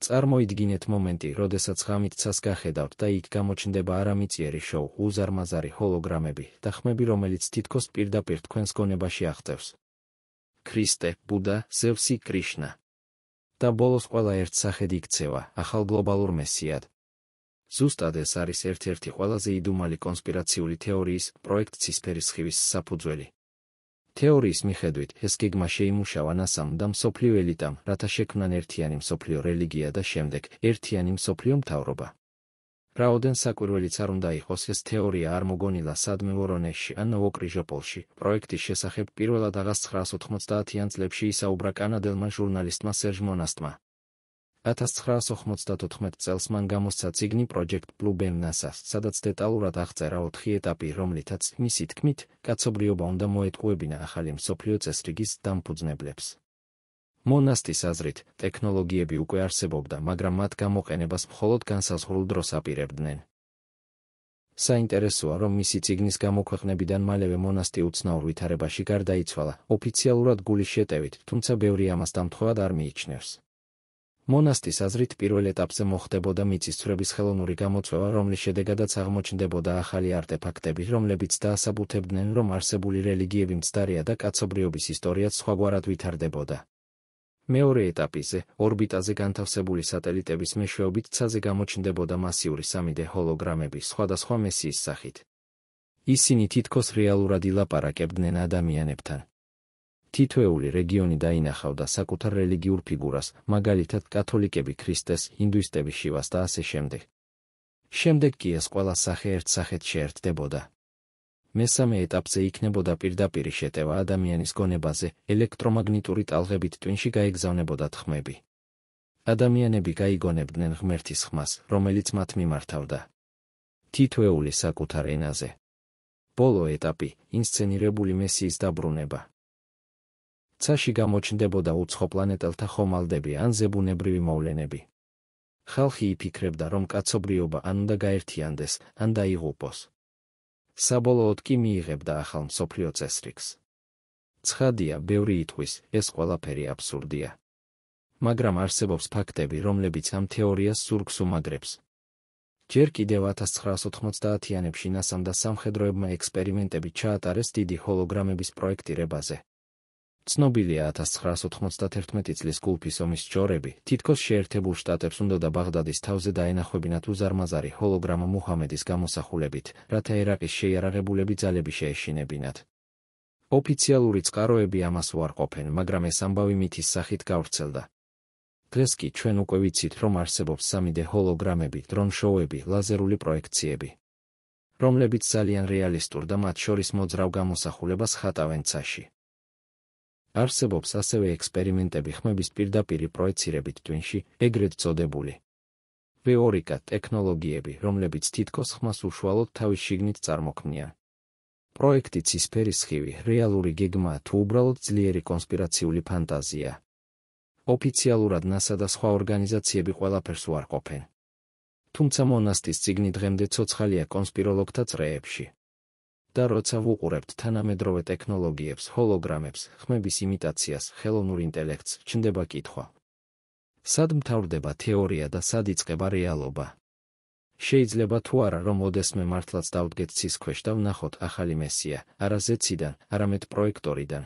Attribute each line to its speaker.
Speaker 1: წარმოიდგინეთ მომენტი, როდესაც ღამით ცას გახედავთ და იქ გამოჩნდება არამიწიერი შოუ, უზარმაზარი ჰოლოგრამები და ხმები, რომელიც თითქოს პირდაპირ თქვენს გონებაში აღწევს. ქრისტე, ბუდა, ზევსი, კრიშნა. და ბოლოს ყველა ერთ სახედ იქცევა, ახალ გლობალურ მესიად. ზუსტად ეს არის ერთ-ერთი ყველაზე იდუმალი კონსპირაციული თეორიის, პროექტ ცისფერი სხივის საფუძველი. თეორიის მიხედვით, ეს გეგმა შეიმუშავა ნასამ და მსოფლიო ელიტამ, რათა შექმნან ერთიანი მსოფლიო რელიგია და შემდეგ ერთიანი მსოფლიო მთავრობა. რაოდენ საკვირველიც არ უნდა იყოს, ეს თეორია არ მოგონილა სადმე ვორონეჟში ან ნოვოკრიჟოპოლში. პროექტის შესახებ პირველად 1990-იან წლებში ისაუბრა კანადელმა ჟურნალისტმა სერჟ მონასტმა. 1994 წელს მან გამოსცა წიგნი Project Blue Beam NASA-ს, სადაც დეტალურად აღწერა 4 ეტაპი, რომლითაც, მისი თქმით, კაცობრიობა უნდა მოეტყუებინა ახალი მსოფლიო წესრიგის დამფუძნებლებს. მონასტის აზრით, ტექნოლოგიები უკვე არსებობდა, მაგრამ მათ გამოყენებას მხოლოდ განსაზღვრულ დროს აპირებდნენ. საინტერესოა, რომ მისი წიგნის გამოქვეყნებიდან მალევე მონასტი უცნაურ ვითარებაში გარდაიცვალა, ოფიციალურად გულის შეტევით, თუმცა ბევრი ამას დამთხოვად არ მიიჩნევს. მონასტის აზრით პირველ ეტაპზე მოხდებოდა მიწისძვრების ხელოვნური გამოწვევა, რომლის შედეგადაც აღმოჩნდებოდა ახალი არტეფაქტები, რომლებიც დაასაბუთებდნენ, რომ არსებული რელიგიები მცდარია და კაცობრიობის ისტორიაც სხვაგვარად ვითარდებოდა. მეორე ეტაპზე, ორბიტაზე განთავსებული სატელიტების მეშვეობით ცაზე გამოჩნდებოდა მასიური 3D ჰოლოგრამები სხვადასხვა მესიის სახით. ისინი თითქოს რეალურად ილაპარაკებდნენ ადამიანებთან. თითოეული რეგიონი დაინახავდა საკუთარ რელიგიურ ფიგურას, მაგალითად კათოლიკები ქრისტეს, ინდუისტები შივას და ასე შემდეგ. შემდეგ კი ეს ყველა სახე ერთ სახედ შეერთდებოდა. მესამე ეტაპზე იქნებოდა პირდაპირი შეტევა ადამიანის გონებაზე, ელექტრომაგნიტური ტალღებით ტვინში გაეგზავნებოდა თქმები. ადამიანები გაიგონებდნენ ღმერთის ხმას, რომელიც მათ მიმართავდა. თითოეული საკუთარ ენაზე. ბოლო ეტაპი, ინსცენირებული მესიის დაბრუნება. ცაში გამოჩნდებოდა უცხო პლანეტელთა ხომალდები ან ზებუნებრივი მოვლენები. ხალხი იფიქრებდა, რომ კაცობრიობა ან უნდა გაერთიანდეს, ან დაიღუპოს. საბოლოოდ კი მიიღებდა ახალ მსოფლიო წესრიგს. ცხადია, ბევრი იტყვის, ეს ყველაფერი აბსურდია. მაგრამ არსებობს ფაქტები, რომლებიც ამ თეორიას ზურგს უმაგრებს. ჯერ კიდევ 1990-იანებში ნასამ და სამხედროებმა ექსპერიმენტები ჩაატარეს დიდი ჰოლოგრამების პროექტირებაზე. ცნობილია 1991 წლის გულფის ომის ჯორები, თითქოს შეერთებულ შტატებს უნდოდა ბაღდადის თავზე დაენახვებინათ უზარმაზარი ჰოლოგრამა მუჰამედის გამოსახულებით, რათა ერაყის შეიარაღებულები ძალები შეეშინებინათ. ოფიციალური წყაროები ამას უარყოფენ, მაგრამ ეს ამბავი მითის სახით გავრცელდა. დღეს კი ჩვენ უკვე ვიცით, რომ არსებობს 3D ჰოლოგრამები, დრონ-შოუები, ლაზერული პროექციები, რომლებიც ძალიან რეალისტურ და მათ შორის მოძრავ გამოსახულებას ხატავენ ცაში. არსებობს ასევე ექსპერიმენტები ხმების პირდაპირი პროექცირებით ტვინში, ეგრეთ წოდებული V2K ტექნოლოგიები, რომლებიც თითქოს ხმას უშუალოდ თავის შიგნით წარმოქმნიან. პროექტი ცისფერი სხივი, რეალური გეგმა თუ უბრალოდ ძლიერი კონსპირაციული ფანტაზია. ოფიციალურად NASA და სხვა ორგანიზაციები ყველაფერს უარყოფენ. თუმცა მონასტის წიგნი დღემდე ცოცხალია კონსპიროლოგთა წრეებში. და როცა ვუყურებთ თანამედროვე ტექნოლოგიებს, ჰოლოგრამებს, ხმების იმიტაციას, ხელოვნურ ინტელექტს, ჩნდება კითხვა. სად მთავრდება თეორია და სად იწყება რეალობა? შეიძლება თუ არა, რომ ოდესმე მართლაც დავდგეთ ცის ქვეშ და ვნახოთ ახალი მესია, არა ზეციდან, არამედ პროექტორიდან.